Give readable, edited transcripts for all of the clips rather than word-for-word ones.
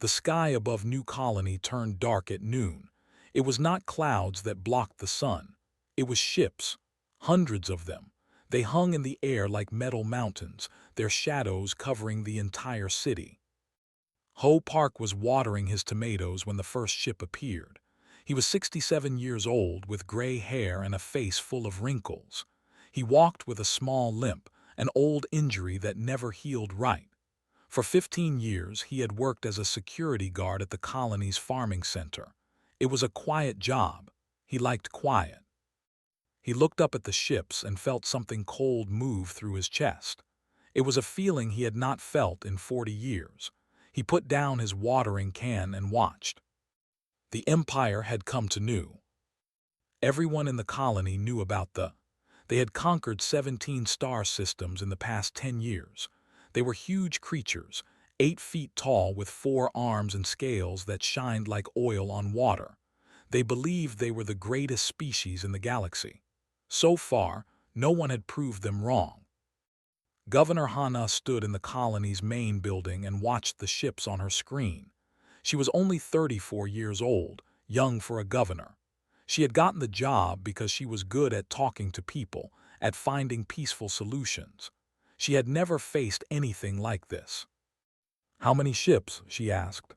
The sky above New Colony turned dark at noon. It was not clouds that blocked the sun. It was ships, hundreds of them. They hung in the air like metal mountains, their shadows covering the entire city. Ho Park was watering his tomatoes when the first ship appeared. He was 67 years old, with gray hair and a face full of wrinkles. He walked with a small limp, an old injury that never healed right. For 15 years, he had worked as a security guard at the colony's farming center. It was a quiet job. He liked quiet. He looked up at the ships and felt something cold move through his chest. It was a feeling he had not felt in 40 years. He put down his watering can and watched. The Empire had come to New. Everyone in the colony knew about They had conquered 17 star systems in the past 10 years. They were huge creatures, 8 feet tall with 4 arms and scales that shined like oil on water. They believed they were the greatest species in the galaxy. So far, no one had proved them wrong. Governor Hana stood in the colony's main building and watched the ships on her screen. She was only 34 years old, young for a governor. She had gotten the job because she was good at talking to people, at finding peaceful solutions. She had never faced anything like this. "How many ships?" she asked.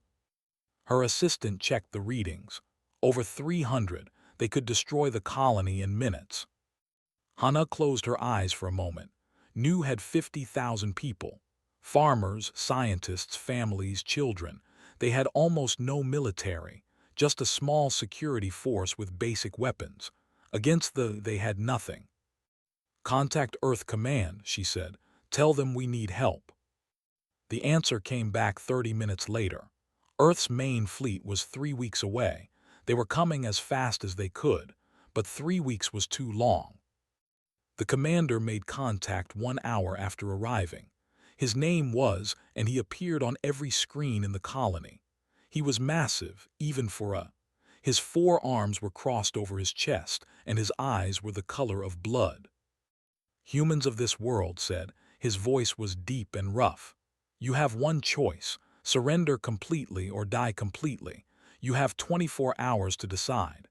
Her assistant checked the readings. Over 300. They could destroy the colony in minutes. Hana closed her eyes for a moment. New had 50,000 people. Farmers, scientists, families, children. They had almost no military, just a small security force with basic weapons. Against they had nothing. "Contact Earth Command," she said. "Tell them we need help." The answer came back 30 minutes later. Earth's main fleet was 3 weeks away. They were coming as fast as they could, but 3 weeks was too long. The commander made contact 1 hour after arriving. His name was, and he appeared on every screen in the colony. He was massive, even for a. His 4 arms were crossed over his chest, and his eyes were the color of blood. "Humans of this world," said. His voice was deep and rough. "You have one choice: surrender completely or die completely. You have 24 hours to decide."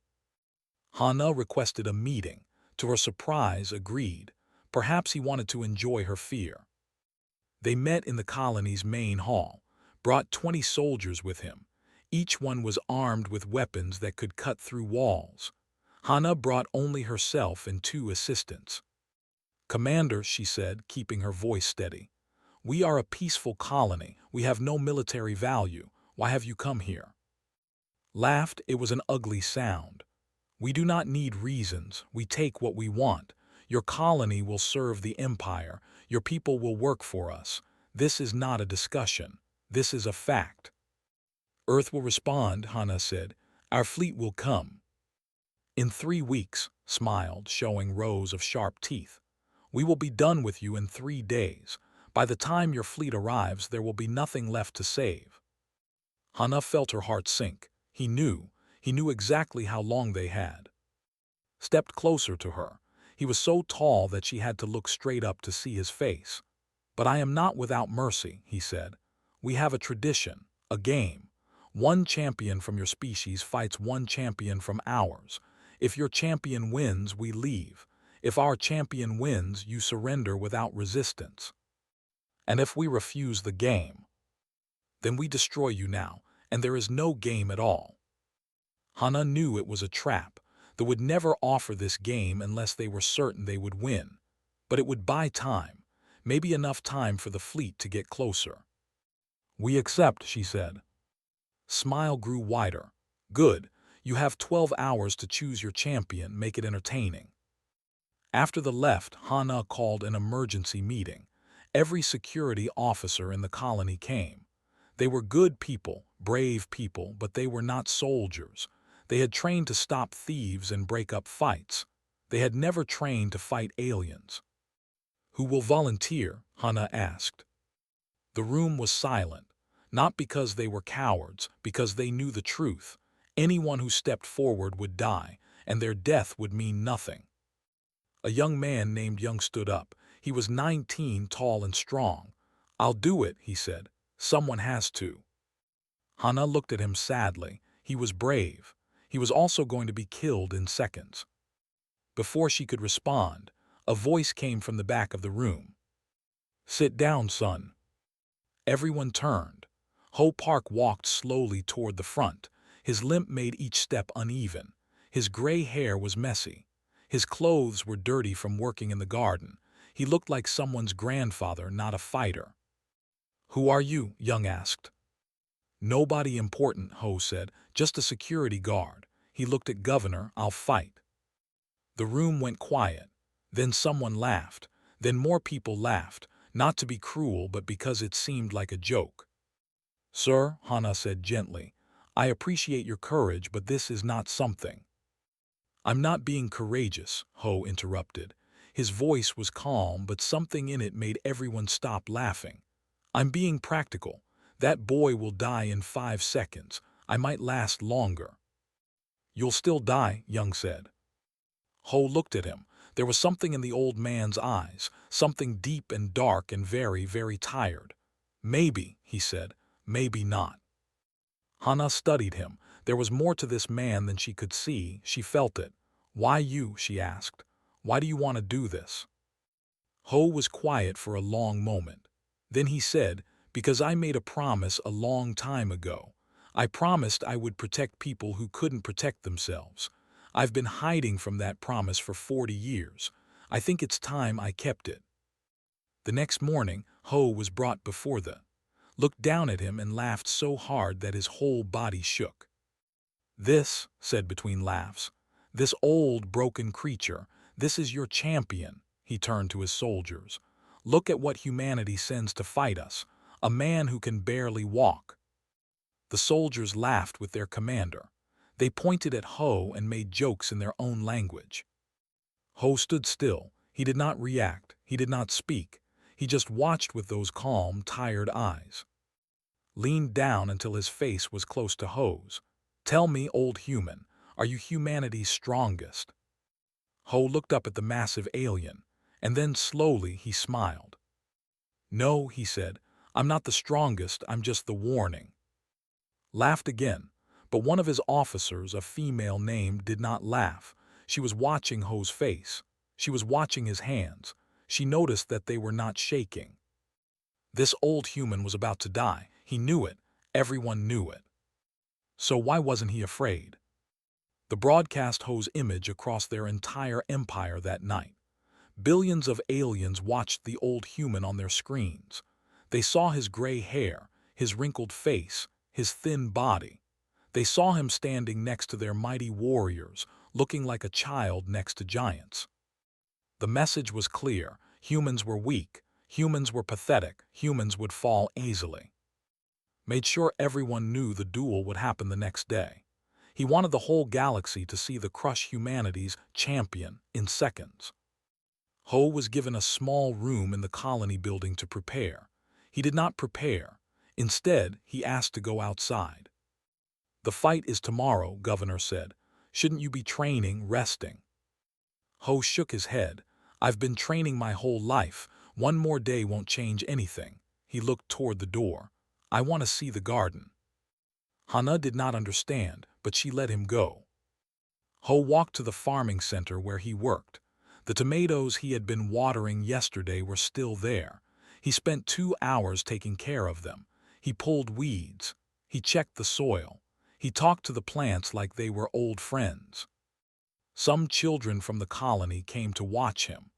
Hana requested a meeting. To her surprise, agreed. Perhaps he wanted to enjoy her fear. They met in the colony's main hall, brought 20 soldiers with him. Each one was armed with weapons that could cut through walls. Hana brought only herself and 2 assistants. "Commander," she said, keeping her voice steady, "we are a peaceful colony. We have no military value. Why have you come here?" Laughed. It was an ugly sound. "We do not need reasons. We take what we want. Your colony will serve the Empire. Your people will work for us. This is not a discussion. This is a fact." "Earth will respond," Hana said. "Our fleet will come." "In 3 weeks," smiled, showing rows of sharp teeth. "We will be done with you in 3 days. By the time your fleet arrives, there will be nothing left to save." Hana felt her heart sink. He knew exactly how long they had. Stepped closer to her. He was so tall that she had to look straight up to see his face. "But I am not without mercy," he said. "We have a tradition, a game. One champion from your species fights one champion from ours. If your champion wins, we leave. If our champion wins, you surrender without resistance. And if we refuse the game, then we destroy you now, and there is no game at all." Hana knew it was a trap. They would never offer this game unless they were certain they would win. But it would buy time, maybe enough time for the fleet to get closer. "We accept," she said. Smile grew wider. "Good. You have 12 hours to choose your champion. Make it entertaining." After the left, Hana called an emergency meeting. Every security officer in the colony came. They were good people, brave people, but they were not soldiers. They had trained to stop thieves and break up fights. They had never trained to fight aliens. "Who will volunteer?" Hana asked. The room was silent, not because they were cowards, because they knew the truth. Anyone who stepped forward would die, and their death would mean nothing. A young man named Young stood up. He was 19, tall and strong. "I'll do it," he said. "Someone has to." Hana looked at him sadly. He was brave. He was also going to be killed in seconds. Before she could respond, a voice came from the back of the room. "Sit down, son." Everyone turned. Ho Park walked slowly toward the front. His limp made each step uneven. His gray hair was messy. His clothes were dirty from working in the garden. He looked like someone's grandfather, not a fighter. "Who are you?" Young asked. "Nobody important," Ho said. "Just a security guard." He looked at Governor. "I'll fight." The room went quiet. Then someone laughed. Then more people laughed, not to be cruel but because it seemed like a joke. "Sir," Hana said gently, "I appreciate your courage, but this is not something." "I'm not being courageous," Ho interrupted. His voice was calm, but something in it made everyone stop laughing. "I'm being practical. That boy will die in 5 seconds. I might last longer." "You'll still die," Young said. Ho looked at him. There was something in the old man's eyes, something deep and dark and very, very tired. "Maybe," he said, "maybe not." Hana studied him. There was more to this man than she could see. She felt it. "Why you?" she asked. "Why do you want to do this?" Ho was quiet for a long moment. Then he said, "Because I made a promise a long time ago. I promised I would protect people who couldn't protect themselves. I've been hiding from that promise for 40 years. I think it's time I kept it." The next morning, Ho was brought before the looked down at him and laughed so hard that his whole body shook. "This," said between laughs, "this old, broken creature, this is your champion." He turned to his soldiers. "Look at what humanity sends to fight us, a man who can barely walk." The soldiers laughed with their commander. They pointed at Ho and made jokes in their own language. Ho stood still. He did not react. He did not speak. He just watched with those calm, tired eyes. Leaned down until his face was close to Ho's. "Tell me, old human, are you humanity's strongest?" Ho looked up at the massive alien, and then slowly he smiled. "No," he said, "I'm not the strongest, I'm just the warning." Laughed again, but one of his officers, a female named, did not laugh. She was watching Ho's face. She was watching his hands. She noticed that they were not shaking. This old human was about to die. He knew it. Everyone knew it. So why wasn't he afraid? The broadcast Ho's image across their entire empire that night. Billions of aliens watched the old human on their screens. They saw his gray hair, his wrinkled face, his thin body. They saw him standing next to their mighty warriors, looking like a child next to giants. The message was clear. Humans were weak. Humans were pathetic. Humans would fall easily. Made sure everyone knew the duel would happen the next day. He wanted the whole galaxy to see the crush humanity's champion in seconds. Ho was given a small room in the colony building to prepare. He did not prepare. Instead, he asked to go outside. "The fight is tomorrow," Governor said. "Shouldn't you be training, resting?" Ho shook his head. "I've been training my whole life. One more day won't change anything." He looked toward the door. "I want to see the garden." Hana did not understand, but she let him go. Ho walked to the farming center where he worked. The tomatoes he had been watering yesterday were still there. He spent 2 hours taking care of them. He pulled weeds. He checked the soil. He talked to the plants like they were old friends. Some children from the colony came to watch him.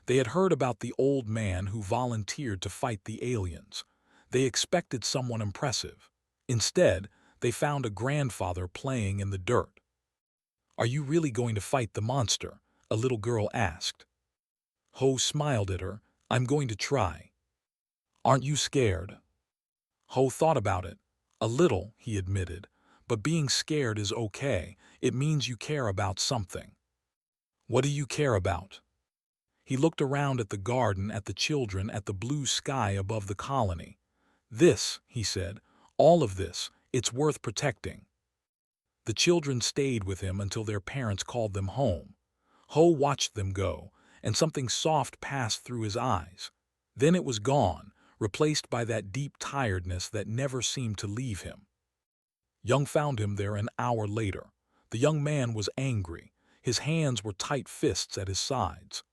They had heard about the old man who volunteered to fight the aliens. They expected someone impressive. Instead, they found a grandfather playing in the dirt. "Are you really going to fight the monster?" a little girl asked. Ho smiled at her. "I'm going to try." "Aren't you scared?" Ho thought about it. "A little," he admitted. "But being scared is okay. It means you care about something." "What do you care about?" He looked around at the garden, at the children, at the blue sky above the colony. "This," he said, "all of this, it's worth protecting." The children stayed with him until their parents called them home. Ho watched them go, and something soft passed through his eyes. Then it was gone, replaced by that deep tiredness that never seemed to leave him. Young found him there an hour later. The young man was angry. His hands were tight fists at his sides.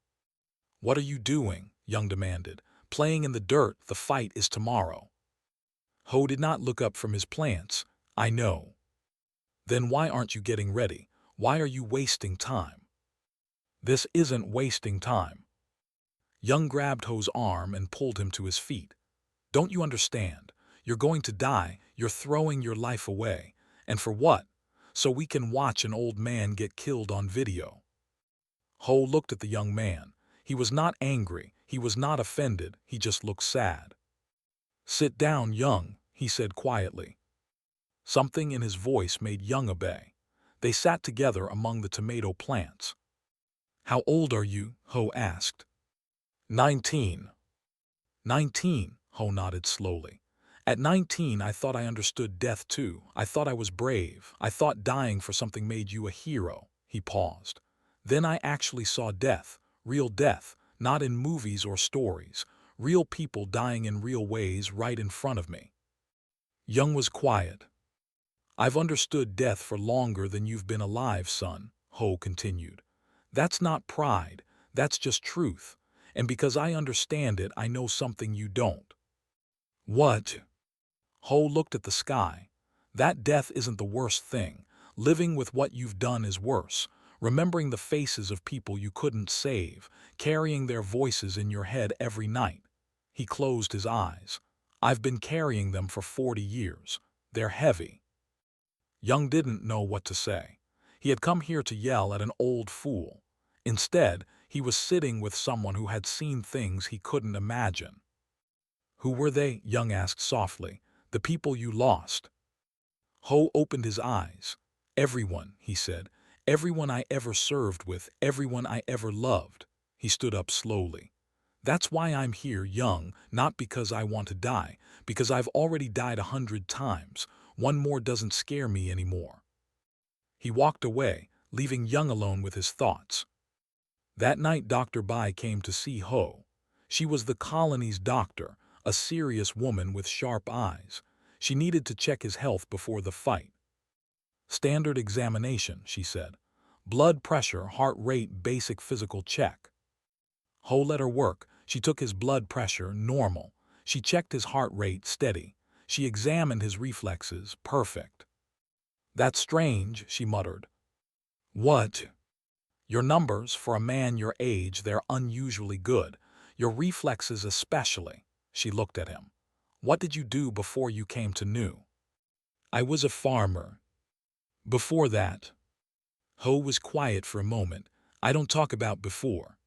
"What are you doing?" Young demanded. "Playing in the dirt, the fight is tomorrow." Ho did not look up from his plants. "I know." "Then why aren't you getting ready? Why are you wasting time?" "This isn't wasting time." Young grabbed Ho's arm and pulled him to his feet. "Don't you understand? You're going to die. You're throwing your life away. And for what? So we can watch an old man get killed on video." Ho looked at the young man. He was not angry. He was not offended. He just looked sad. "Sit down, Young," he said quietly. Something in his voice made Young obey. They sat together among the tomato plants. "How old are you?" Ho asked. 19. 19, Ho nodded slowly. "At 19, I thought I understood death too. I thought I was brave. I thought dying for something made you a hero." He paused. "Then I actually saw death, real death, not in movies or stories, real people dying in real ways right in front of me." Young was quiet. "I've understood death for longer than you've been alive, son," Ho continued. "That's not pride, that's just truth. And because I understand it, I know something you don't." "What?" Ho looked at the sky. "That death isn't the worst thing. Living with what you've done is worse. Remembering the faces of people you couldn't save, carrying their voices in your head every night." He closed his eyes. "I've been carrying them for 40 years. They're heavy." Young didn't know what to say. He had come here to yell at an old fool. Instead, he was sitting with someone who had seen things he couldn't imagine. "Who were they?" Young asked softly. "The people you lost." Ho opened his eyes. "Everyone," he said. "Everyone I ever served with, everyone I ever loved." He stood up slowly. "That's why I'm here, Young, not because I want to die, because I've already died 100 times. One more doesn't scare me anymore." He walked away, leaving Young alone with his thoughts. That night Dr. Bai came to see Ho. She was the colony's doctor, a serious woman with sharp eyes. She needed to check his health before the fight. "Standard examination," she said. "Blood pressure, heart rate, basic physical check." Ho let her work. She took his blood pressure, normal. She checked his heart rate, steady. She examined his reflexes, perfect. "That's strange," she muttered. "What?" "Your numbers, for a man your age, they're unusually good. Your reflexes especially." She looked at him. "What did you do before you came to New?" "I was a farmer." "Before that?" Ho was quiet for a moment. "I don't talk about before."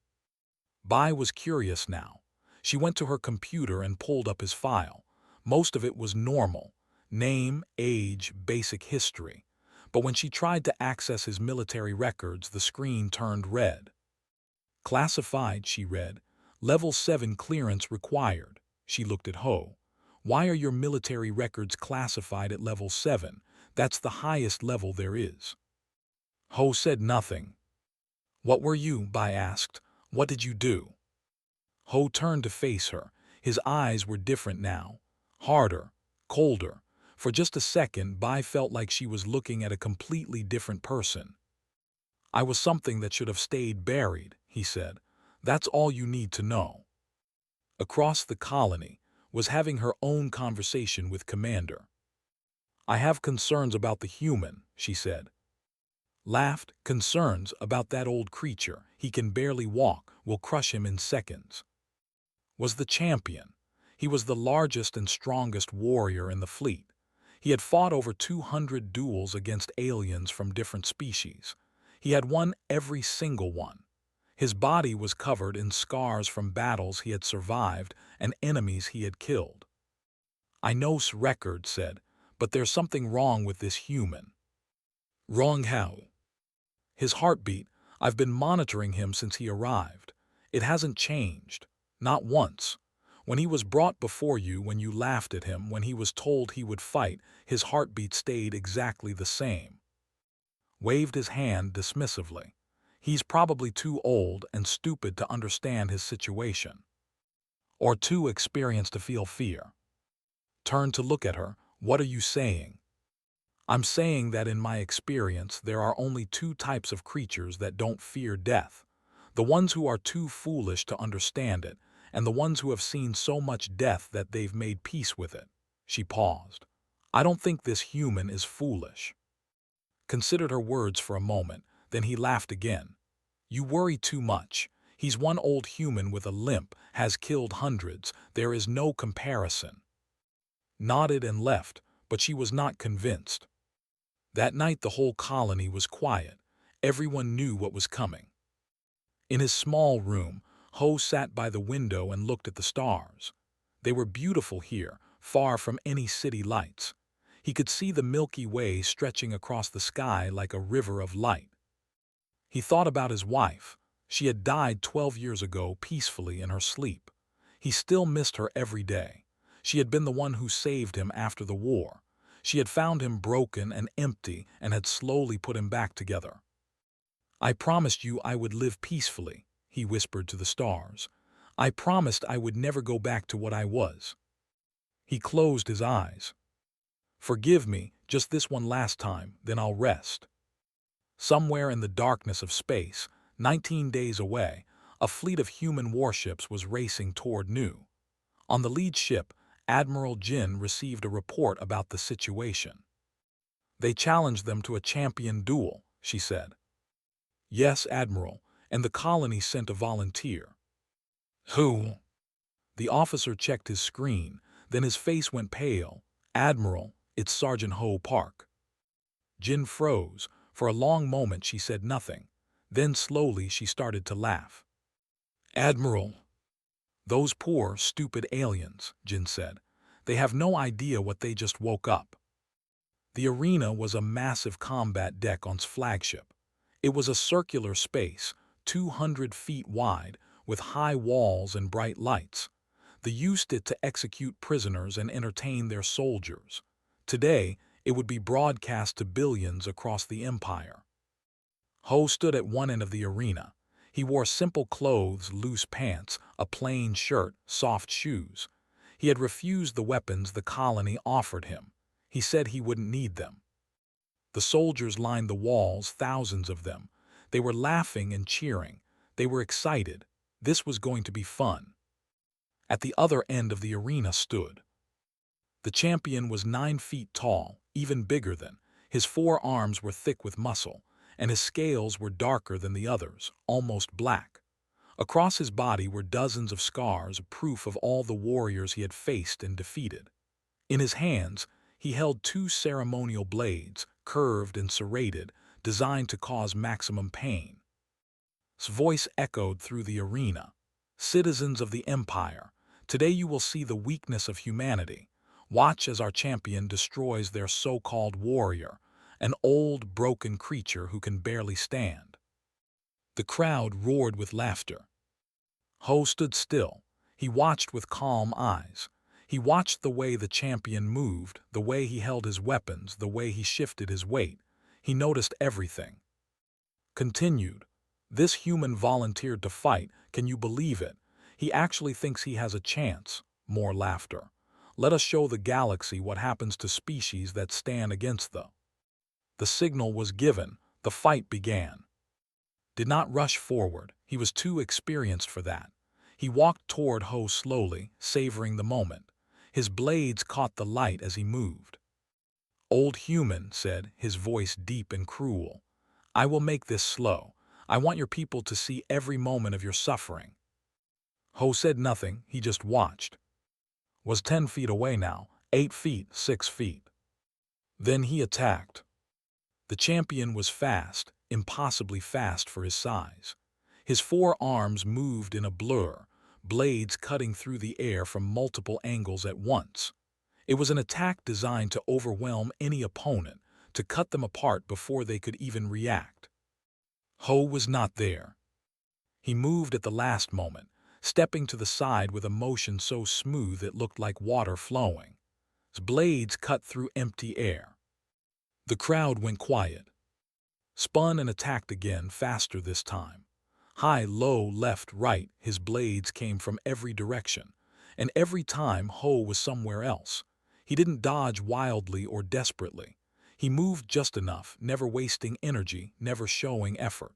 Bai was curious now. She went to her computer and pulled up his file. Most of it was normal. Name, age, basic history. But when she tried to access his military records, the screen turned red. "Classified," she read. "Level 7 clearance required." She looked at Ho. "Why are your military records classified at level 7? That's the highest level there is." Ho said nothing. "What were you?" Bai asked. "What did you do?" Ho turned to face her. His eyes were different now. Harder, colder. For just a second, Bai felt like she was looking at a completely different person. "I was something that should have stayed buried," he said. "That's all you need to know." Across the colony was having her own conversation with Commander. "I have concerns about the human," she said. Laughed. "Concerns about that old creature. He can barely walk. We'll crush him in seconds." Was the champion. He was the largest and strongest warrior in the fleet. He had fought over 200 duels against aliens from different species. He had won every single one. His body was covered in scars from battles he had survived and enemies he had killed. "I know record said, but there's something wrong with this human." "Wrong how?" "His heartbeat. I've been monitoring him since he arrived. It hasn't changed. Not once. When he was brought before you, when you laughed at him, when he was told he would fight, his heartbeat stayed exactly the same." Waved his hand dismissively. "He's probably too old and stupid to understand his situation. Or too experienced to feel fear." Turned to look at her. "What are you saying?" I'm saying that in my experience, there are only two types of creatures that don't fear death. The ones who are too foolish to understand it, and the ones who have seen so much death that they've made peace with it. She paused. I don't think this human is foolish. Considered her words for a moment, then he laughed again. You worry too much. He's one old human with a limp, has killed hundreds. There is no comparison. Nodded and left, but she was not convinced. That night the whole colony was quiet. Everyone knew what was coming. In his small room, Ho sat by the window and looked at the stars. They were beautiful here, far from any city lights. He could see the Milky Way stretching across the sky like a river of light. He thought about his wife. She had died 12 years ago peacefully in her sleep. He still missed her every day. She had been the one who saved him after the war. She had found him broken and empty and had slowly put him back together. I promised you I would live peacefully, he whispered to the stars. I promised I would never go back to what I was. He closed his eyes. Forgive me, just this one last time, then I'll rest. Somewhere in the darkness of space, 19 days away, a fleet of human warships was racing toward Nu. On the lead ship, Admiral Jin received a report about the situation. They challenged them to a champion duel, she said. Yes, Admiral, and the colony sent a volunteer. Who? The officer checked his screen, then his face went pale. Admiral, it's Sergeant Ho Park. Jin froze. For a long moment she said nothing. Then slowly she started to laugh. Admiral. Those poor, stupid aliens, Jin said. They have no idea what they just woke up. The arena was a massive combat deck on its flagship. It was a circular space, 200 feet wide, with high walls and bright lights. They used it to execute prisoners and entertain their soldiers. Today, it would be broadcast to billions across the empire. Ho stood at one end of the arena. He wore simple clothes, loose pants, a plain shirt, soft shoes. He had refused the weapons the colony offered him. He said he wouldn't need them. The soldiers lined the walls, thousands of them. They were laughing and cheering. They were excited. This was going to be fun. At the other end of the arena stood. The champion was 9 feet tall, even bigger than. His 4 arms were thick with muscle, and his scales were darker than the others, almost black. Across his body were dozens of scars, proof of all the warriors he had faced and defeated. In his hands, he held 2 ceremonial blades, curved and serrated, designed to cause maximum pain. His voice echoed through the arena. Citizens of the Empire, today you will see the weakness of humanity. Watch as our champion destroys their so-called warrior, an old, broken creature who can barely stand. The crowd roared with laughter. Ho stood still. He watched with calm eyes. He watched the way the champion moved, the way he held his weapons, the way he shifted his weight. He noticed everything. Continued. This human volunteered to fight. Can you believe it? He actually thinks he has a chance. More laughter. Let us show the galaxy what happens to species that stand against the. The signal was given. The fight began. Did not rush forward. He was too experienced for that. He walked toward Ho slowly, savoring the moment. His blades caught the light as he moved. Old human said, his voice deep and cruel. I will make this slow. I want your people to see every moment of your suffering. Ho said nothing. He just watched. Was 10 feet away now, 8 feet, 6 feet. Then he attacked. The champion was fast, impossibly fast for his size. His 4 arms moved in a blur, blades cutting through the air from multiple angles at once. It was an attack designed to overwhelm any opponent, to cut them apart before they could even react. Ho was not there. He moved at the last moment, stepping to the side with a motion so smooth it looked like water flowing. His blades cut through empty air. The crowd went quiet. Spun and attacked again, faster this time. High, low, left, right, his blades came from every direction. And every time Ho was somewhere else. He didn't dodge wildly or desperately. He moved just enough, never wasting energy, never showing effort.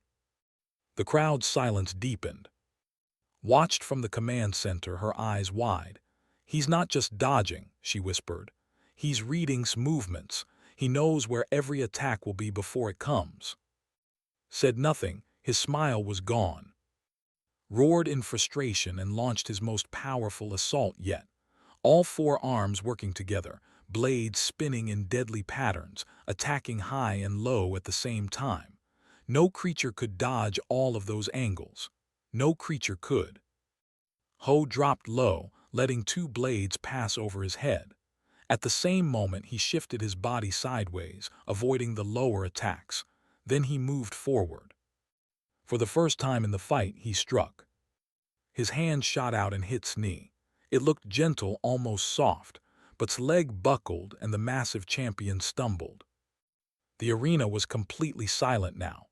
The crowd's silence deepened. Watched from the command center, her eyes wide. "He's not just dodging," she whispered. "He's reading movements. He knows where every attack will be before it comes." Said nothing, his smile was gone. Roared in frustration and launched his most powerful assault yet. All four arms working together, blades spinning in deadly patterns, attacking high and low at the same time. No creature could dodge all of those angles. No creature could. Ho dropped low, letting two blades pass over his head. At the same moment he shifted his body sideways, avoiding the lower attacks. Then he moved forward. For the first time in the fight, he struck. His hand shot out and hit knee. It looked gentle, almost soft, but's leg buckled and the massive champion stumbled. The arena was completely silent now.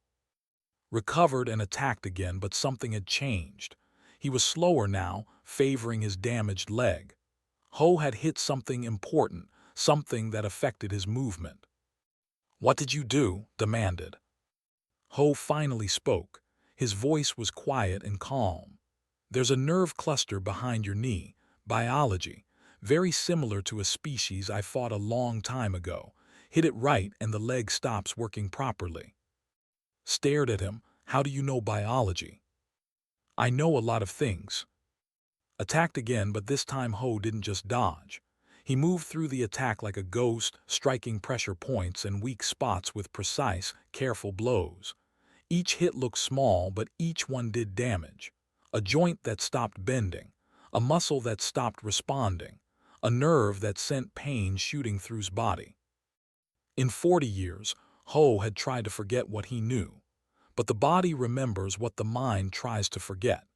Recovered and attacked again, but something had changed. He was slower now, favoring his damaged leg. Ho had hit something important, something that affected his movement. "What did you do?" demanded. Ho finally spoke. His voice was quiet and calm. "There's a nerve cluster behind your knee. Biology. Very similar to a species I fought a long time ago. Hit it right and the leg stops working properly." Stared at him. "How do you know biology?" "I know a lot of things." Attacked again, but this time Ho didn't just dodge. He moved through the attack like a ghost, striking pressure points and weak spots with precise, careful blows. Each hit looked small, but each one did damage. A joint that stopped bending, a muscle that stopped responding, a nerve that sent pain shooting through his body. In 40 years, Ho had tried to forget what he knew. But the body remembers what the mind tries to forget.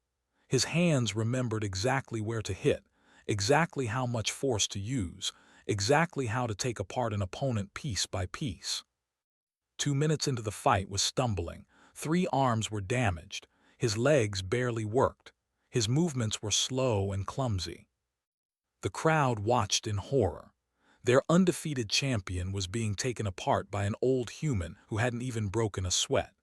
His hands remembered exactly where to hit, exactly how much force to use, exactly how to take apart an opponent piece by piece. 2 minutes into the fight was stumbling. 3 arms were damaged. His legs barely worked. His movements were slow and clumsy. The crowd watched in horror. Their undefeated champion was being taken apart by an old human who hadn't even broken a sweat.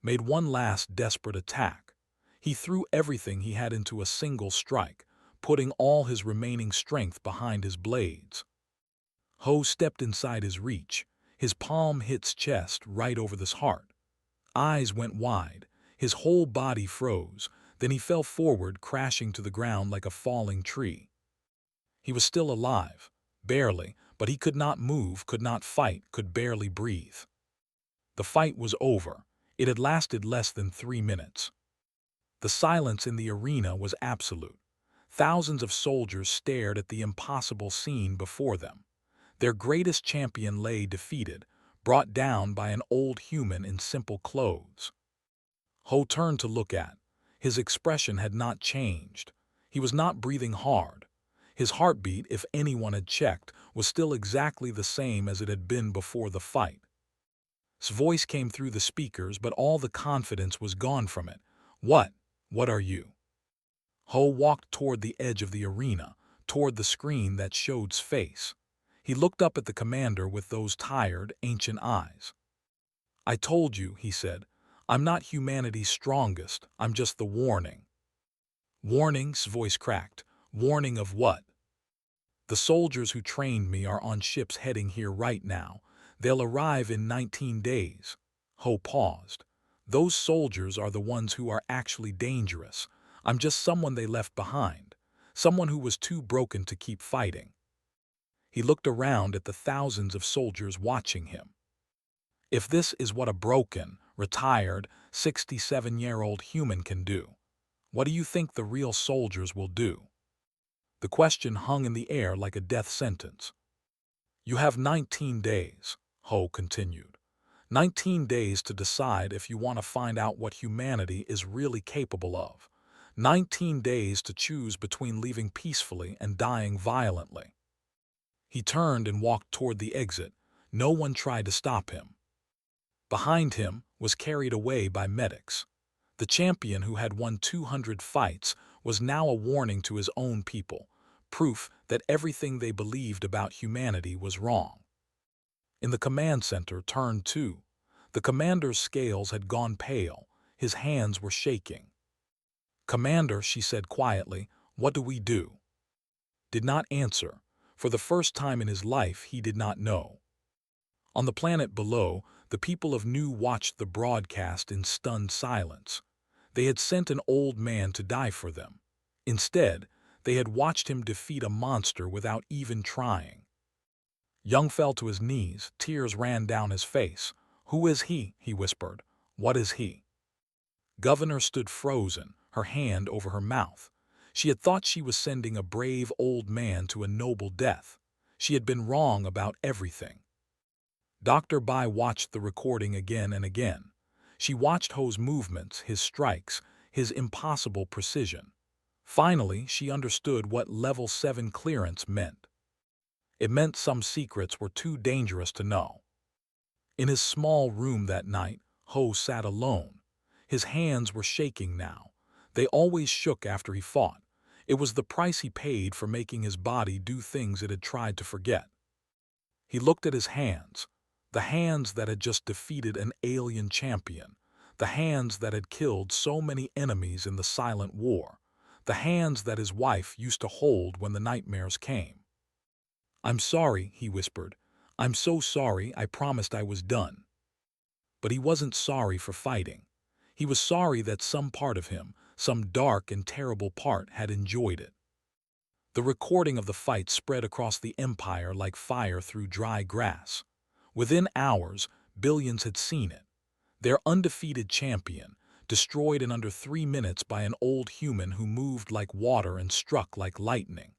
Made one last desperate attack. He threw everything he had into a single strike, putting all his remaining strength behind his blades. Ho stepped inside his reach. His palm hit his chest right over his heart. Eyes went wide. His whole body froze. Then he fell forward, crashing to the ground like a falling tree. He was still alive. Barely, but he could not move, could not fight, could barely breathe. The fight was over. It had lasted less than 3 minutes. The silence in the arena was absolute. Thousands of soldiers stared at the impossible scene before them. Their greatest champion lay defeated, brought down by an old human in simple clothes. Ho turned to look at. His expression had not changed. He was not breathing hard. His heartbeat, if anyone had checked, was still exactly the same as it had been before the fight. His voice came through the speakers, but all the confidence was gone from it. What are you?" Ho walked toward the edge of the arena, toward the screen that showed his face. He looked up at the commander with those tired, ancient eyes. "I told you," he said, "I'm not humanity's strongest, I'm just the warning." "Warning's voice cracked. "Warning of what?" "The soldiers who trained me are on ships heading here right now. They'll arrive in 19 days. Ho paused. "Those soldiers are the ones who are actually dangerous. I'm just someone they left behind. Someone who was too broken to keep fighting." He looked around at the thousands of soldiers watching him. "If this is what a broken, retired, 67-year-old human can do, what do you think the real soldiers will do?" The question hung in the air like a death sentence. "You have 19 days, Ho continued. 19 days to decide if you want to find out what humanity is really capable of. 19 days to choose between leaving peacefully and dying violently." He turned and walked toward the exit. No one tried to stop him. Behind him was carried away by medics. The champion who had won 200 fights was now a warning to his own people, proof that everything they believed about humanity was wrong. In the command center, turn 2. The commander's scales had gone pale. His hands were shaking. "Commander," she said quietly, "what do we do?" Did not answer. For the first time in his life, he did not know. On the planet below, the people of Nu watched the broadcast in stunned silence. They had sent an old man to die for them. Instead, they had watched him defeat a monster without even trying. Young fell to his knees. Tears ran down his face. "Who is he?" he whispered. "What is he?" Governor stood frozen, her hand over her mouth. She had thought she was sending a brave old man to a noble death. She had been wrong about everything. Dr. Bai watched the recording again and again. She watched Ho's movements, his strikes, his impossible precision. Finally, she understood what Level 7 clearance meant. It meant some secrets were too dangerous to know. In his small room that night, Ho sat alone. His hands were shaking now. They always shook after he fought. It was the price he paid for making his body do things it had tried to forget. He looked at his hands, the hands that had just defeated an alien champion, the hands that had killed so many enemies in the silent war, the hands that his wife used to hold when the nightmares came. "I'm sorry," he whispered. "I'm so sorry. I promised I was done." But he wasn't sorry for fighting. He was sorry that some part of him, some dark and terrible part, had enjoyed it. The recording of the fight spread across the empire like fire through dry grass. Within hours, billions had seen it. Their undefeated champion, destroyed in under 3 minutes by an old human who moved like water and struck like lightning.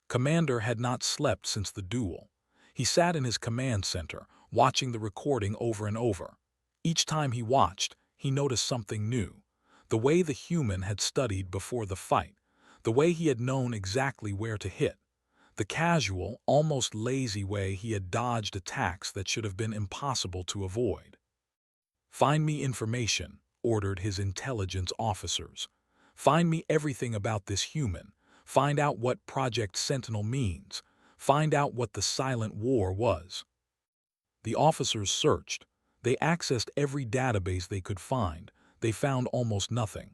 Commander had not slept since the duel. He sat in his command center, watching the recording over and over. Each time he watched, he noticed something new. The way the human had studied before the fight, the way he had known exactly where to hit, the casual, almost lazy way he had dodged attacks that should have been impossible to avoid. "Find me information," ordered his intelligence officers. "Find me everything about this human. Find out what Project Sentinel means. Find out what the Silent War was." The officers searched. They accessed every database they could find. They found almost nothing.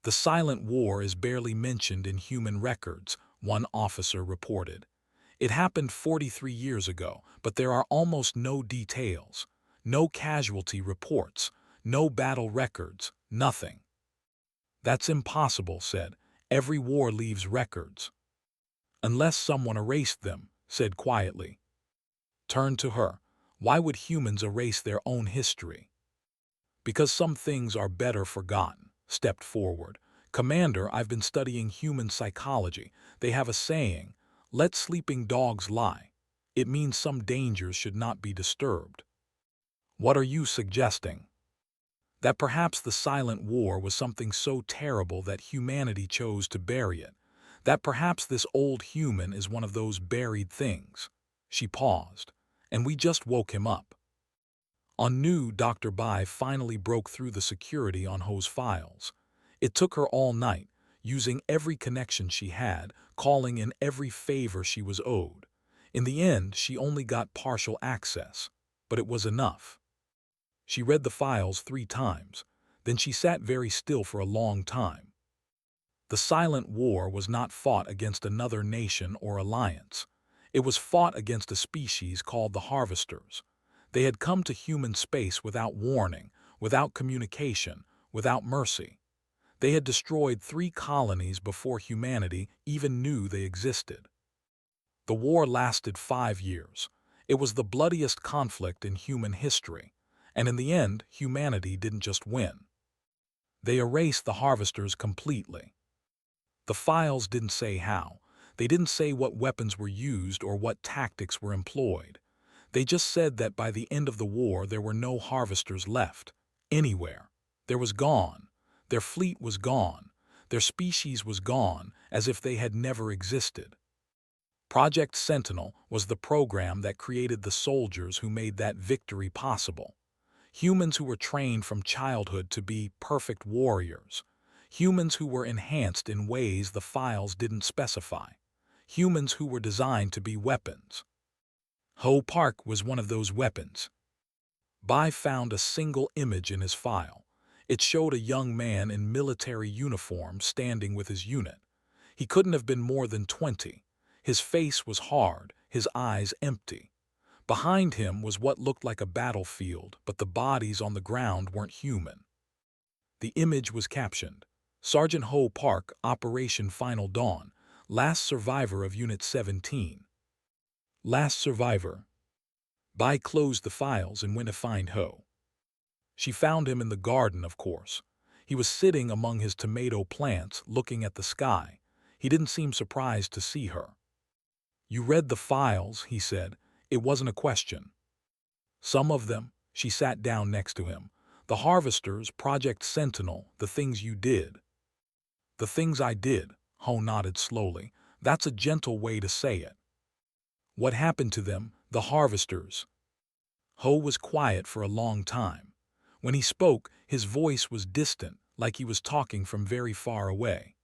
"The Silent War is barely mentioned in human records," one officer reported. "It happened 43 years ago, but there are almost no details. No casualty reports, no battle records, nothing." "That's impossible," said. "Every war leaves records." "Unless someone erased them," said quietly. Turned to her. "Why would humans erase their own history?" "Because some things are better forgotten." Stepped forward. "Commander, I've been studying human psychology. They have a saying, 'Let sleeping dogs lie.' It means some dangers should not be disturbed." "What are you suggesting?" "That perhaps the Silent War was something so terrible that humanity chose to bury it. That perhaps this old human is one of those buried things." She paused. "And we just woke him up." On Nu, Dr. Bai finally broke through the security on Ho's files. It took her all night, using every connection she had, calling in every favor she was owed. In the end, she only got partial access, but it was enough. She read the files 3 times. Then she sat very still for a long time. The Silent War was not fought against another nation or alliance. It was fought against a species called the Harvesters. They had come to human space without warning, without communication, without mercy. They had destroyed 3 colonies before humanity even knew they existed. The war lasted 5 years. It was the bloodiest conflict in human history. And in the end, humanity didn't just win. They erased the Harvesters completely. The files didn't say how. They didn't say what weapons were used or what tactics were employed. They just said that by the end of the war there were no Harvesters left. Anywhere. There was gone. Their fleet was gone. Their species was gone, as if they had never existed. Project Sentinel was the program that created the soldiers who made that victory possible. Humans who were trained from childhood to be perfect warriors. Humans who were enhanced in ways the files didn't specify. Humans who were designed to be weapons. Ho Park was one of those weapons. Bai found a single image in his file. It showed a young man in military uniform standing with his unit. He couldn't have been more than 20. His face was hard, his eyes empty. Behind him was what looked like a battlefield, but the bodies on the ground weren't human. The image was captioned, Sergeant Ho Park, Operation Final Dawn, last survivor of Unit 17. Last survivor. Bai closed the files and went to find Ho. She found him in the garden, of course. He was sitting among his tomato plants, looking at the sky. He didn't seem surprised to see her. "You read the files," he said. "It wasn't a question." "Some of them." She sat down next to him. "The Harvesters, Project Sentinel, the things you did." "The things I did," Ho nodded slowly. "That's a gentle way to say it." "What happened to them, the Harvesters?" Ho was quiet for a long time. When he spoke, his voice was distant, like he was talking from very far away.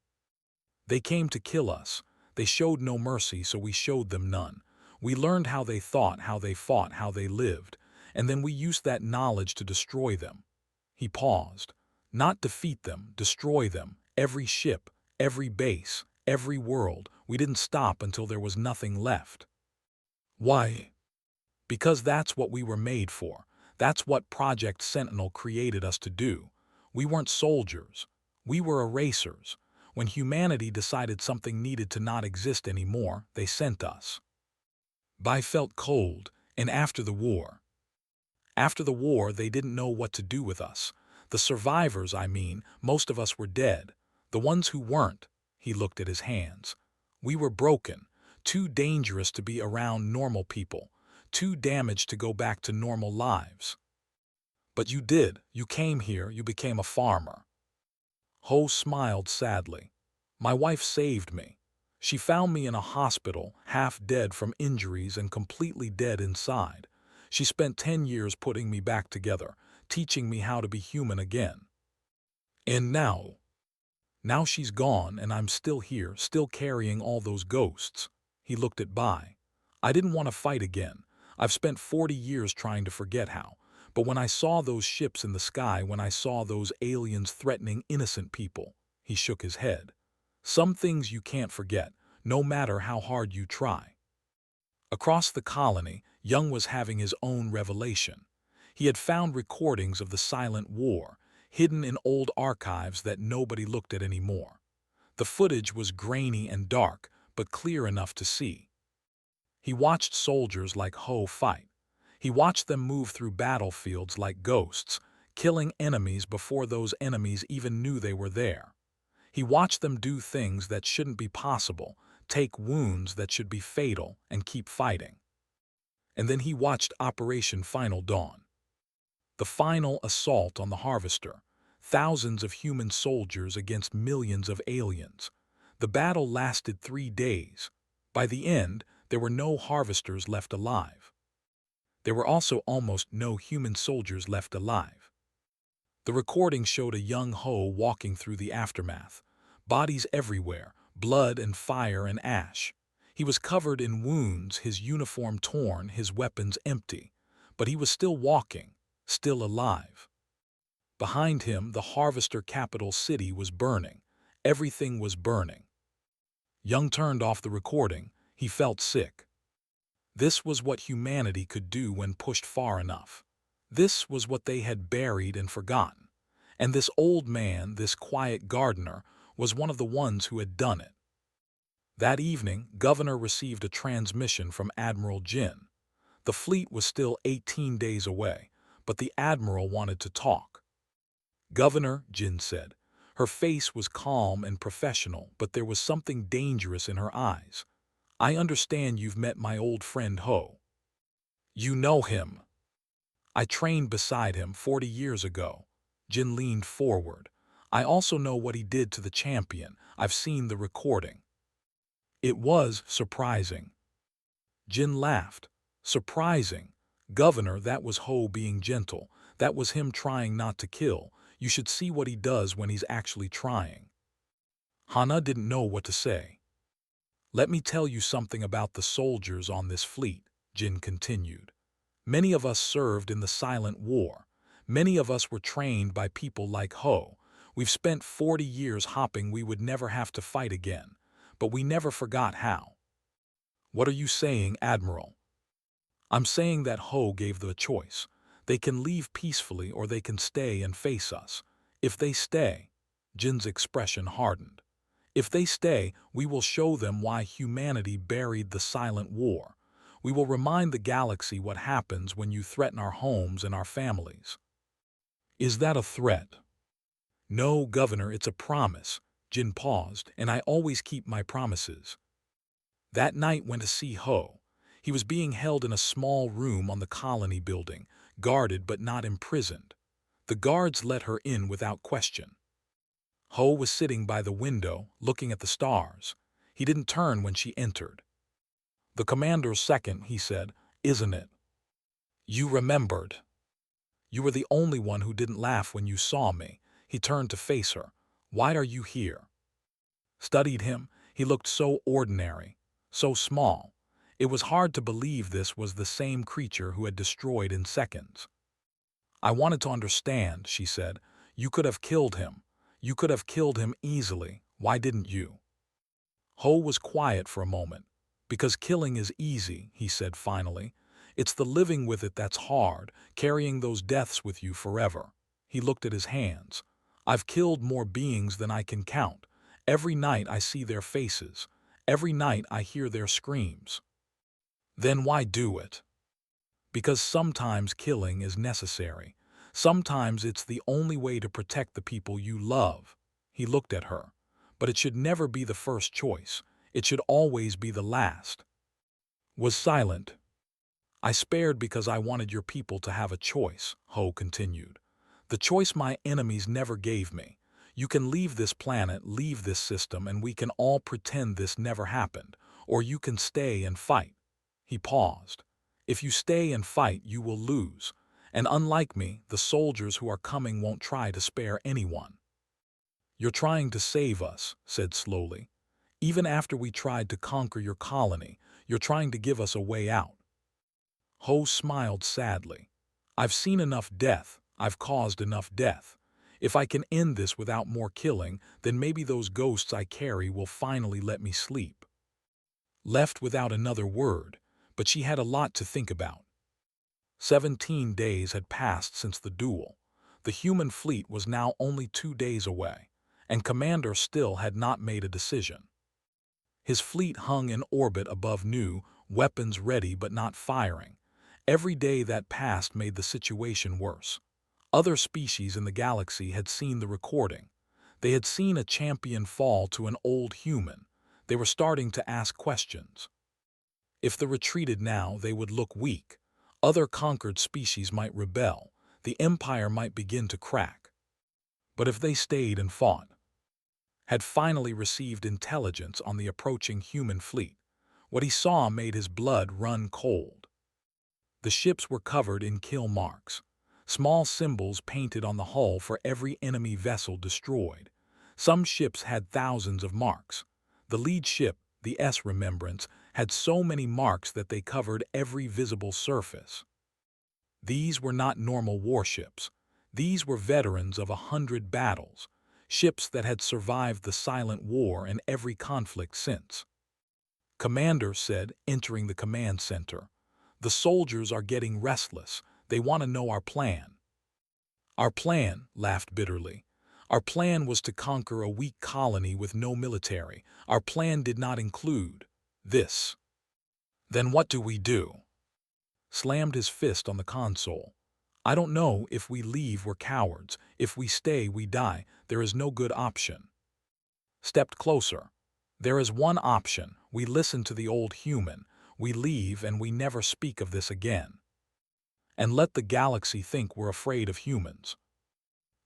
"They came to kill us. They showed no mercy, so we showed them none. We learned how they thought, how they fought, how they lived, and then we used that knowledge to destroy them." He paused. "Not defeat them, destroy them. Every ship, every base, every world. We didn't stop until there was nothing left." "Why?" "Because that's what we were made for. That's what Project Sentinel created us to do. We weren't soldiers. We were erasers. When humanity decided something needed to not exist anymore, they sent us." Bai felt cold, and after the war. After the war, they didn't know what to do with us. The survivors, I mean, most of us were dead. The ones who weren't, he looked at his hands. We were broken, too dangerous to be around normal people, too damaged to go back to normal lives. "But you did. You came here, you became a farmer." Ho smiled sadly. "My wife saved me. She found me in a hospital, half dead from injuries and completely dead inside. She spent 10 years putting me back together, teaching me how to be human again. And now she's gone and I'm still here, still carrying all those ghosts." He looked at Bai. "I didn't want to fight again. I've spent 40 years trying to forget how. But when I saw those ships in the sky, when I saw those aliens threatening innocent people," he shook his head. "Some things you can't forget, no matter how hard you try." Across the colony, Young was having his own revelation. He had found recordings of the silent war, hidden in old archives that nobody looked at anymore. The footage was grainy and dark, but clear enough to see. He watched soldiers like Ho fight. He watched them move through battlefields like ghosts, killing enemies before those enemies even knew they were there. He watched them do things that shouldn't be possible, take wounds that should be fatal, and keep fighting. And then he watched Operation Final Dawn. The final assault on the Harvester. Thousands of human soldiers against millions of aliens. The battle lasted 3 days. By the end, there were no Harvesters left alive. There were also almost no human soldiers left alive. The recording showed a young Ho walking through the aftermath. Bodies everywhere, blood and fire and ash. He was covered in wounds, his uniform torn, his weapons empty. But he was still walking, still alive. Behind him, the Harvester capital city was burning. Everything was burning. Young turned off the recording. He felt sick. This was what humanity could do when pushed far enough. This was what they had buried and forgotten. And this old man, this quiet gardener, was one of the ones who had done it. That evening, Governor received a transmission from Admiral Jin. The fleet was still 18 days away, but the Admiral wanted to talk. "Governor," Jin said. Her face was calm and professional, but there was something dangerous in her eyes. "I understand you've met my old friend Ho. You know him." "I trained beside him 40 years ago." Jin leaned forward. "I also know what he did to the champion. I've seen the recording." "It was surprising." Jin laughed. "Surprising? Governor, that was Ho being gentle. That was him trying not to kill. You should see what he does when he's actually trying." Hana didn't know what to say. "Let me tell you something about the soldiers on this fleet," Jin continued. Many of us served in the Silent War. Many of us were trained by people like Ho. We've spent 40 years hoping we would never have to fight again, but we never forgot how. What are you saying, Admiral? I'm saying that Ho gave the choice. They can leave peacefully or they can stay and face us. If they stay, Jin's expression hardened. If they stay, we will show them why humanity buried the Silent War. We will remind the galaxy what happens when you threaten our homes and our families. Is that a threat? No, Governor, it's a promise. Jin paused, and I always keep my promises. That night went to see Ho. He was being held in a small room on the colony building, guarded but not imprisoned. The guards let her in without question. Ho was sitting by the window, looking at the stars. He didn't turn when she entered. The commander's second, he said, isn't it? You remembered. You were the only one who didn't laugh when you saw me. He turned to face her. Why are you here? Studied him. He looked so ordinary, so small. It was hard to believe this was the same creature who had destroyed in seconds. I wanted to understand, she said. You could have killed him. You could have killed him easily. Why didn't you? Ho was quiet for a moment. Because killing is easy, he said finally. It's the living with it that's hard, carrying those deaths with you forever. He looked at his hands. I've killed more beings than I can count. Every night I see their faces. Every night I hear their screams. Then why do it? Because sometimes killing is necessary. Sometimes it's the only way to protect the people you love. He looked at her. But it should never be the first choice. It should always be the last. Was silent. I spared because I wanted your people to have a choice, Ho continued. The choice my enemies never gave me. You can leave this planet, leave this system, and we can all pretend this never happened. Or you can stay and fight. He paused. If you stay and fight, you will lose. And unlike me, the soldiers who are coming won't try to spare anyone. You're trying to save us, said slowly. Even after we tried to conquer your colony, you're trying to give us a way out. Ho smiled sadly. I've seen enough death. I've caused enough death. If I can end this without more killing, then maybe those ghosts I carry will finally let me sleep. Left without another word, but she had a lot to think about. 17 days had passed since the duel. The human fleet was now only 2 days away, and Commander still had not made a decision. His fleet hung in orbit above Nu, weapons ready but not firing. Every day that passed made the situation worse. Other species in the galaxy had seen the recording. They had seen a champion fall to an old human. They were starting to ask questions. If they retreated now, they would look weak. Other conquered species might rebel. The empire might begin to crack. But if they stayed and fought, had finally received intelligence on the approaching human fleet, what he saw made his blood run cold. The ships were covered in kill marks, small symbols painted on the hull for every enemy vessel destroyed. Some ships had thousands of marks. The lead ship, the S Remembrance, had so many marks that they covered every visible surface. These were not normal warships. These were veterans of 100 battles, ships that had survived the Silent War and every conflict since. Commander said, entering the command center, "The soldiers are getting restless. They want to know our plan." Our plan, laughed bitterly. Our plan was to conquer a weak colony with no military. Our plan did not include this. Then what do we do? Slammed his fist on the console. I don't know. If we leave, we're cowards. If we stay, we die. There is no good option. Stepped closer. There is one option. We listen to the old human. We leave and we never speak of this again. And let the galaxy think we're afraid of humans.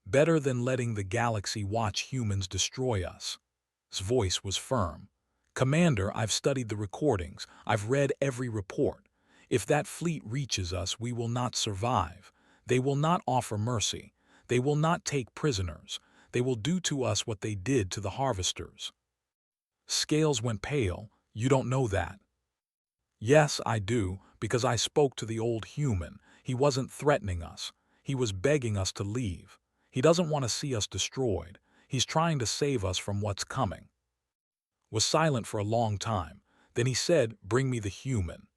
Better than letting the galaxy watch humans destroy us. His voice was firm. Commander, I've studied the recordings. I've read every report. If that fleet reaches us, we will not survive. They will not offer mercy. They will not take prisoners. They will do to us what they did to the harvesters. Scales went pale. You don't know that. Yes, I do, because I spoke to the old human. He wasn't threatening us. He was begging us to leave. He doesn't want to see us destroyed. He's trying to save us from what's coming. Was silent for a long time. Then he said, "Bring me the human."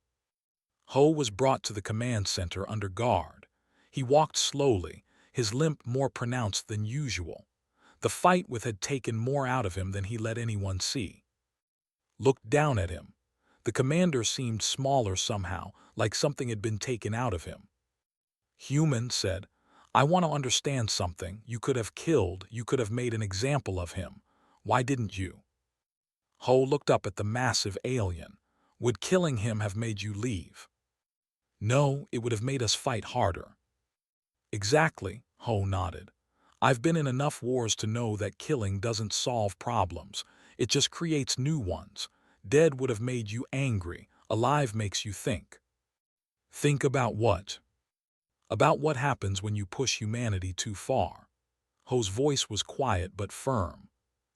Ho was brought to the command center under guard. He walked slowly, his limp more pronounced than usual. The fight with had taken more out of him than he let anyone see. Looked down at him. The commander seemed smaller somehow, like something had been taken out of him. Human said, "I want to understand something. You could have killed, you could have made an example of him. Why didn't you?" Ho looked up at the massive alien. "Would killing him have made you leave?" "No, it would have made us fight harder." "Exactly," Ho nodded. "I've been in enough wars to know that killing doesn't solve problems. It just creates new ones. Dead would have made you angry. Alive makes you think." "Think about what?" "About what happens when you push humanity too far." Ho's voice was quiet but firm.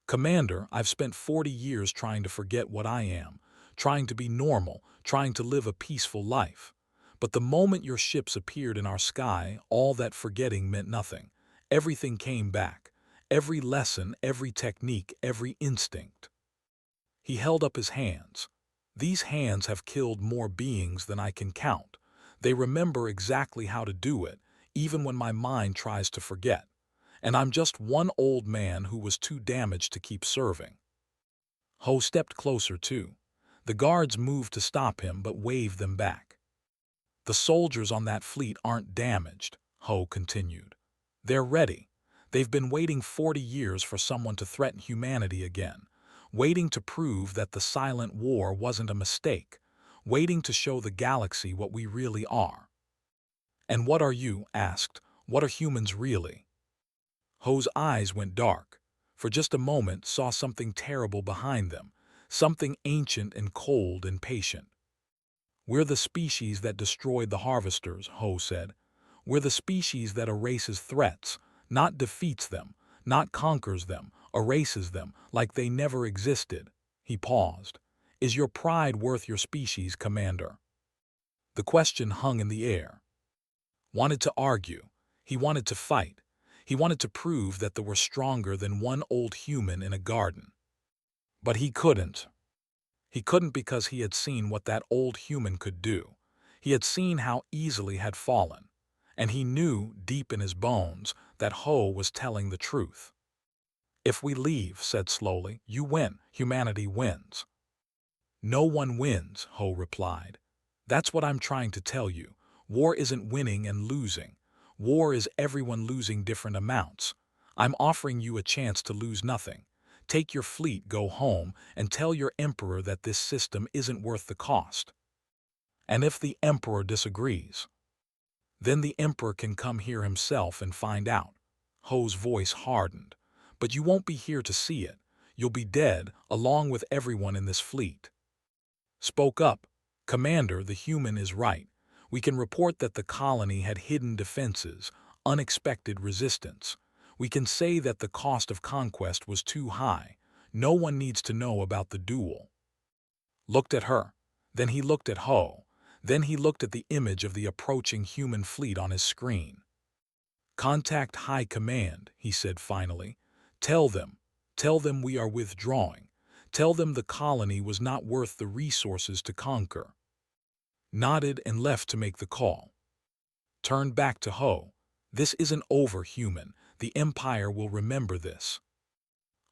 "Commander, I've spent 40 years trying to forget what I am, trying to be normal, trying to live a peaceful life. But the moment your ships appeared in our sky, all that forgetting meant nothing. Everything came back. Every lesson, every technique, every instinct." He held up his hands. "These hands have killed more beings than I can count. They remember exactly how to do it, even when my mind tries to forget. And I'm just one old man who was too damaged to keep serving." Ho stepped closer too. The guards moved to stop him but waved them back. "The soldiers on that fleet aren't damaged," Ho continued. "They're ready. They've been waiting 40 years for someone to threaten humanity again, waiting to prove that the silent war wasn't a mistake, waiting to show the galaxy what we really are." "And what are you?" asked. "What are humans really?" Ho's eyes went dark. For just a moment saw something terrible behind them, something ancient and cold and patient. "We're the species that destroyed the harvesters," Ho said. "We're the species that erases threats, not defeats them, not conquers them, erases them like they never existed." He paused. "Is your pride worth your species, Commander?" The question hung in the air. Wanted to argue. He wanted to fight. He wanted to prove that they were stronger than one old human in a garden. But he couldn't. He couldn't because he had seen what that old human could do. He had seen how easily had fallen. And he knew, deep in his bones, that Ho was telling the truth. "If we leave," said slowly, "you win. Humanity wins." "No one wins," Ho replied. "That's what I'm trying to tell you. War isn't winning and losing. War is everyone losing different amounts. I'm offering you a chance to lose nothing. Take your fleet, go home, and tell your emperor that this system isn't worth the cost. And if the emperor disagrees, then the emperor can come here himself and find out." Ho's voice hardened. "But you won't be here to see it. You'll be dead, along with everyone in this fleet." Spoke up. "Commander, the human is right. We can report that the colony had hidden defenses, unexpected resistance. We can say that the cost of conquest was too high. No one needs to know about the duel." Looked at her. Then he looked at Ho. Then he looked at the image of the approaching human fleet on his screen. "Contact High Command," he said finally. Tell them we are withdrawing. Tell them the colony was not worth the resources to conquer." Nodded and left to make the call. Turned back to Ho. "This isn't over, human. The Empire will remember this."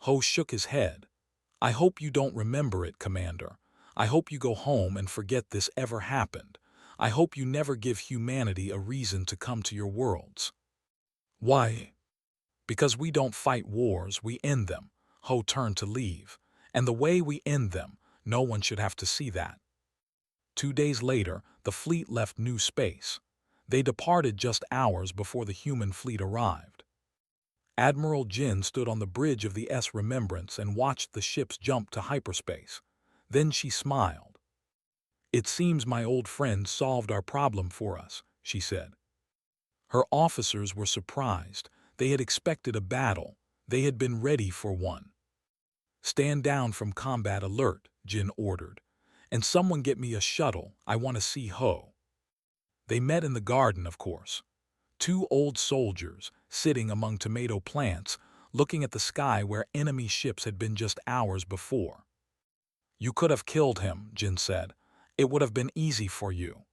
Ho shook his head. "I hope you don't remember it, Commander. I hope you go home and forget this ever happened. I hope you never give humanity a reason to come to your worlds." "Why?" "Because we don't fight wars, we end them." Ho turned to leave. "And the way we end them, no one should have to see that." 2 days later, the fleet left New Space. They departed just hours before the human fleet arrived. Admiral Jin stood on the bridge of the S Remembrance and watched the ships jump to hyperspace. Then she smiled. "It seems my old friend solved our problem for us," she said. Her officers were surprised. They had expected a battle. They had been ready for one. "Stand down from combat alert," Jin ordered. And someone get me a shuttle. I want to see Ho. They met in the garden, of course. Two old soldiers, sitting among tomato plants, looking at the sky where enemy ships had been just hours before. You could have killed him, Jin said. It would have been easy for you.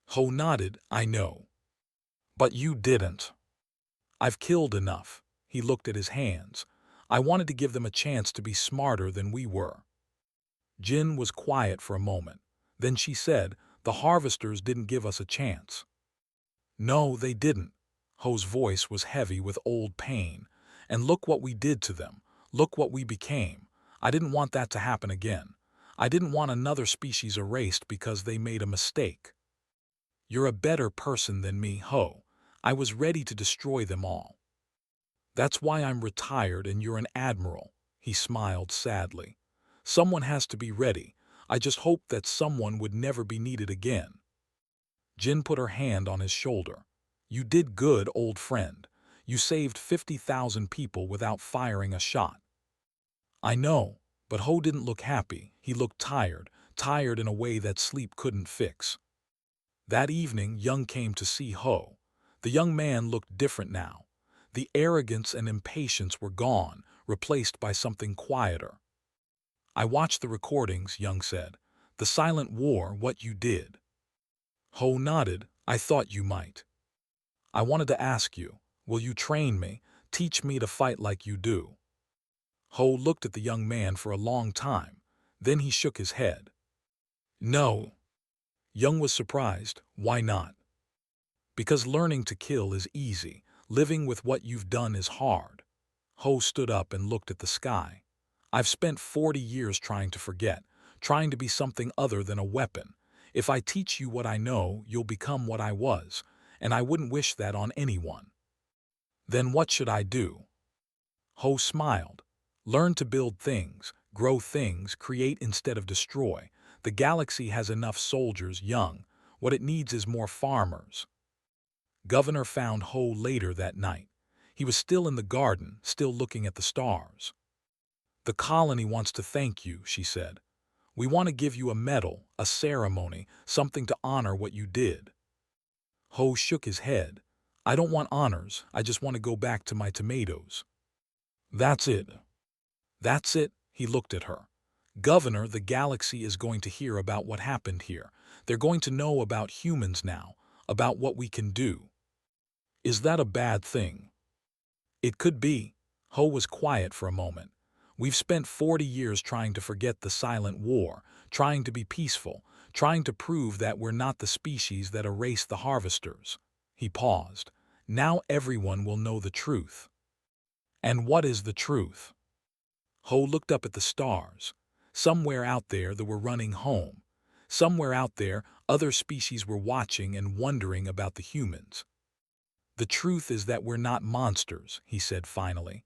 Ho nodded, I know. But you didn't. I've killed enough. He looked at his hands. I wanted to give them a chance to be smarter than we were. Jin was quiet for a moment. Then she said, the harvesters didn't give us a chance. No, they didn't. Ho's voice was heavy with old pain. And look what we did to them. Look what we became. I didn't want that to happen again. I didn't want another species erased because they made a mistake. You're a better person than me, Ho. I was ready to destroy them all. That's why I'm retired and you're an admiral. He smiled sadly. Someone has to be ready. I just hoped that someone would never be needed again. Jin put her hand on his shoulder. You did good, old friend. You saved 50,000 people without firing a shot. I know, but Ho didn't look happy. He looked tired, tired in a way that sleep couldn't fix. That evening, Young came to see Ho. The young man looked different now. The arrogance and impatience were gone, replaced by something quieter. I watched the recordings, Young said. The silent war, what you did. Ho nodded. I thought you might. I wanted to ask you, will you train me, teach me to fight like you do? Ho looked at the young man for a long time. Then he shook his head. No. Young was surprised. Why not? Because learning to kill is easy. Living with what you've done is hard. Ho stood up and looked at the sky. I've spent 40 years trying to forget, trying to be something other than a weapon. If I teach you what I know, you'll become what I was, and I wouldn't wish that on anyone. Then what should I do? Ho smiled. Learn to build things, grow things, create instead of destroy. The galaxy has enough soldiers, Young. What it needs is more farmers. Governor found Ho later that night. He was still in the garden, still looking at the stars. The colony wants to thank you, she said. We want to give you a medal, a ceremony, something to honor what you did. Ho shook his head. I don't want honors, I just want to go back to my tomatoes. That's it. That's it, he looked at her. Governor, the galaxy is going to hear about what happened here. They're going to know about humans now, about what we can do. Is that a bad thing? It could be. Ho was quiet for a moment. We've spent 40 years trying to forget the silent war, trying to be peaceful, trying to prove that we're not the species that erased the harvesters. He paused. Now everyone will know the truth. And what is the truth? Ho looked up at the stars. Somewhere out there they were running home. Somewhere out there other species were watching and wondering about the humans. The truth is that we're not monsters, he said finally.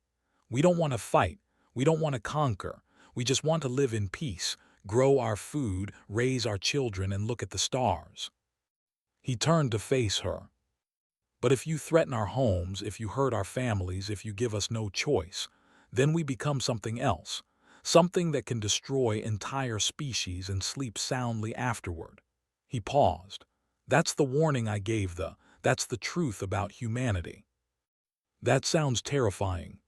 We don't want to fight. We don't want to conquer. We just want to live in peace, grow our food, raise our children, and look at the stars. He turned to face her. But if you threaten our homes, if you hurt our families, if you give us no choice, then we become something else, something that can destroy entire species and sleep soundly afterward. He paused. That's the warning I gave that's the truth about humanity. That sounds terrifying.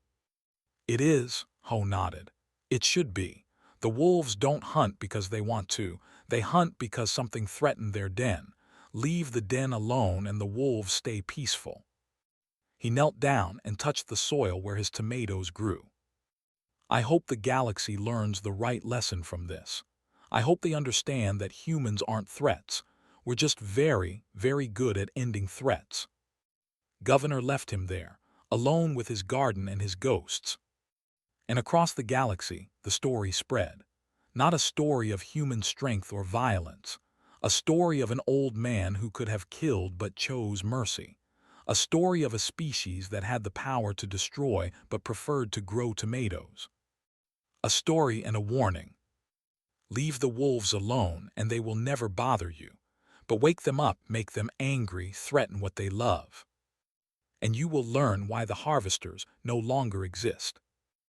It is, Ho nodded. It should be. The wolves don't hunt because they want to. They hunt because something threatened their den. Leave the den alone and the wolves stay peaceful. He knelt down and touched the soil where his tomatoes grew. I hope the galaxy learns the right lesson from this. I hope they understand that humans aren't threats. We're just very, very good at ending threats. Governor left him there, alone with his garden and his ghosts. And across the galaxy, the story spread. Not a story of human strength or violence. A story of an old man who could have killed but chose mercy. A story of a species that had the power to destroy but preferred to grow tomatoes. A story and a warning. Leave the wolves alone and they will never bother you. But wake them up, make them angry, threaten what they love. And you will learn why the harvesters no longer exist.